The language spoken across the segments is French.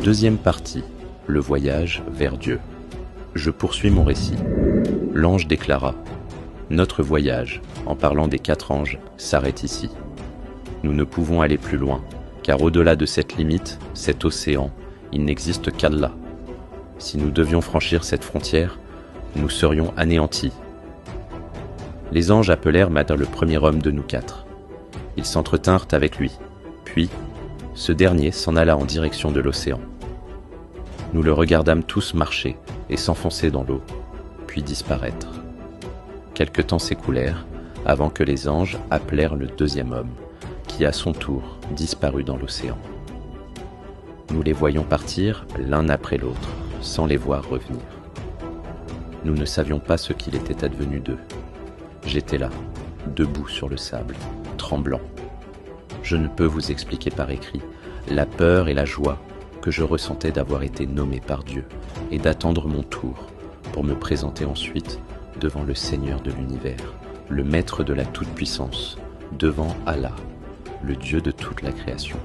Deuxième partie, le voyage vers Dieu. Je poursuis mon récit. L'ange déclara : notre voyage, en parlant des 4 anges, s'arrête ici. Nous ne pouvons aller plus loin, car au-delà de cette limite, cet océan, il n'existe qu'Allah. Si nous devions franchir cette frontière, nous serions anéantis. Les anges appelèrent Matin le premier homme de nous 4. Ils s'entretinrent avec lui, puis ce dernier s'en alla en direction de l'océan. Nous le regardâmes tous marcher et s'enfoncer dans l'eau, puis disparaître. Quelque temps s'écoulèrent avant que les anges appelèrent le deuxième homme, qui à son tour disparut dans l'océan. Nous les voyions partir l'un après l'autre, sans les voir revenir. Nous ne savions pas ce qu'il était advenu d'eux. J'étais là, debout sur le sable, tremblant. Je ne peux vous expliquer par écrit la peur et la joie que je ressentais d'avoir été nommé par Dieu et d'attendre mon tour pour me présenter ensuite devant le Seigneur de l'univers, le Maître de la toute-puissance, devant Allah, le Dieu de toute la création.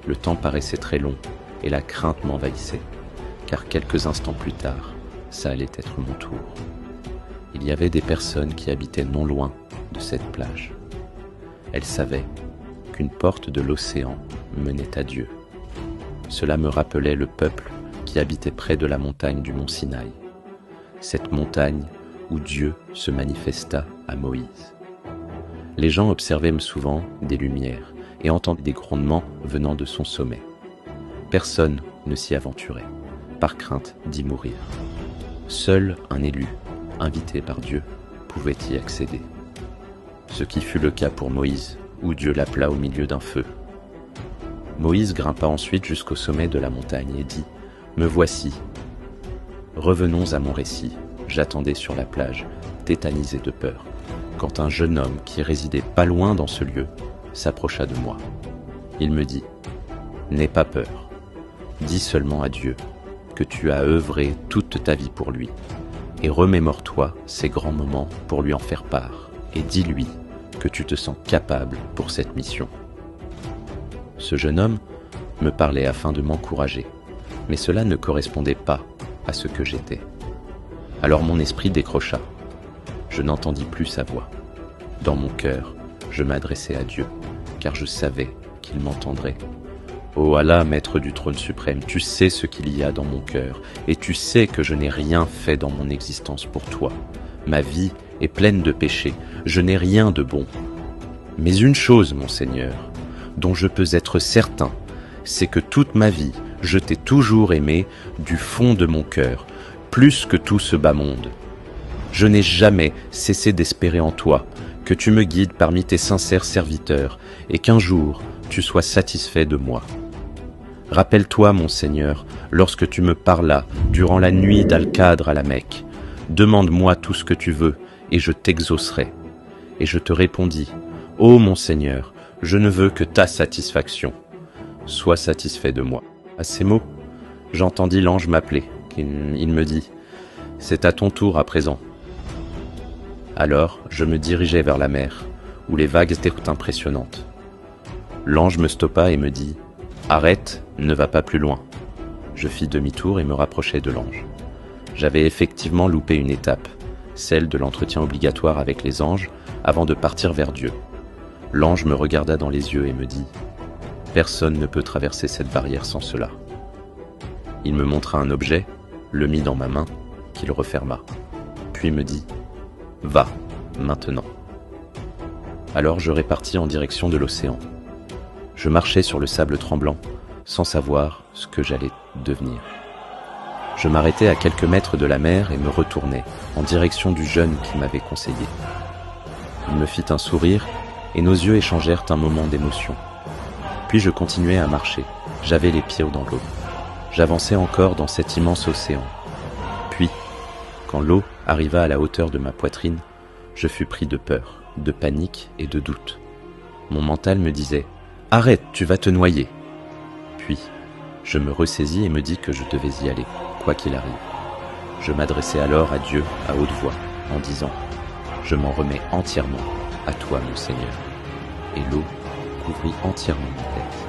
Le temps paraissait très long et la crainte m'envahissait, car quelques instants plus tard, ça allait être mon tour. Il y avait des personnes qui habitaient non loin de cette plage. Elles savaient qu'une porte de l'océan menait à Dieu. Cela me rappelait le peuple qui habitait près de la montagne du mont Sinaï, cette montagne où Dieu se manifesta à Moïse. Les gens observaient souvent des lumières et entendaient des grondements venant de son sommet. Personne ne s'y aventurait, par crainte d'y mourir. Seul un élu, invité par Dieu, pouvait y accéder. Ce qui fut le cas pour Moïse, où Dieu l'appela au milieu d'un feu. Moïse grimpa ensuite jusqu'au sommet de la montagne et dit : « Me voici. » Revenons à mon récit. J'attendais sur la plage, tétanisé de peur, quand un jeune homme qui résidait pas loin dans ce lieu s'approcha de moi. Il me dit : « N'aie pas peur. Dis seulement à Dieu que tu as œuvré toute ta vie pour lui, et remémore-toi ces grands moments pour lui en faire part, et dis-lui que tu te sens capable pour cette mission. » Ce jeune homme me parlait afin de m'encourager, mais cela ne correspondait pas à ce que j'étais. Alors mon esprit décrocha. Je n'entendis plus sa voix. Dans mon cœur, je m'adressais à Dieu, car je savais qu'il m'entendrait. Ô Allah, maître du trône suprême, tu sais ce qu'il y a dans mon cœur, et tu sais que je n'ai rien fait dans mon existence pour toi. Ma vie est pleine de péchés, je n'ai rien de bon. Mais une chose, mon Seigneur, dont je peux être certain, c'est que toute ma vie, je t'ai toujours aimé du fond de mon cœur, plus que tout ce bas monde. Je n'ai jamais cessé d'espérer en toi, que tu me guides parmi tes sincères serviteurs, et qu'un jour tu sois satisfait de moi. Rappelle-toi, mon Seigneur, lorsque tu me parlas durant la nuit d'Al-Qadr à la Mecque, demande-moi tout ce que tu veux, et je t'exaucerai. Et je te répondis : ô mon Seigneur, je ne veux que ta satisfaction. Sois satisfait de moi. À ces mots, j'entendis l'ange m'appeler. Il me dit : c'est à ton tour à présent. Alors, je me dirigeai vers la mer, où les vagues étaient impressionnantes. L'ange me stoppa et me dit : arrête, ne va pas plus loin. Je fis demi-tour et me rapprochai de l'ange. J'avais effectivement loupé une étape, celle de l'entretien obligatoire avec les anges avant de partir vers Dieu. L'ange me regarda dans les yeux et me dit : personne ne peut traverser cette barrière sans cela. Il me montra un objet, le mit dans ma main, qu'il referma, puis me dit : va, maintenant. Alors je repartis en direction de l'océan. Je marchais sur le sable tremblant, sans savoir ce que j'allais devenir. Je m'arrêtais à quelques mètres de la mer et me retournai en direction du jeune qui m'avait conseillé. Il me fit un sourire et nos yeux échangèrent un moment d'émotion. Puis je continuai à marcher, j'avais les pieds dans l'eau. J'avançais encore dans cet immense océan. Puis, quand l'eau arriva à la hauteur de ma poitrine, je fus pris de peur, de panique et de doute. Mon mental me disait : arrête, tu vas te noyer. Puis, je me ressaisis et me dis que je devais y aller, quoi qu'il arrive. Je m'adressai alors à Dieu à haute voix, en disant : je m'en remets entièrement à toi, mon Seigneur. Et l'eau couvrit entièrement ma tête.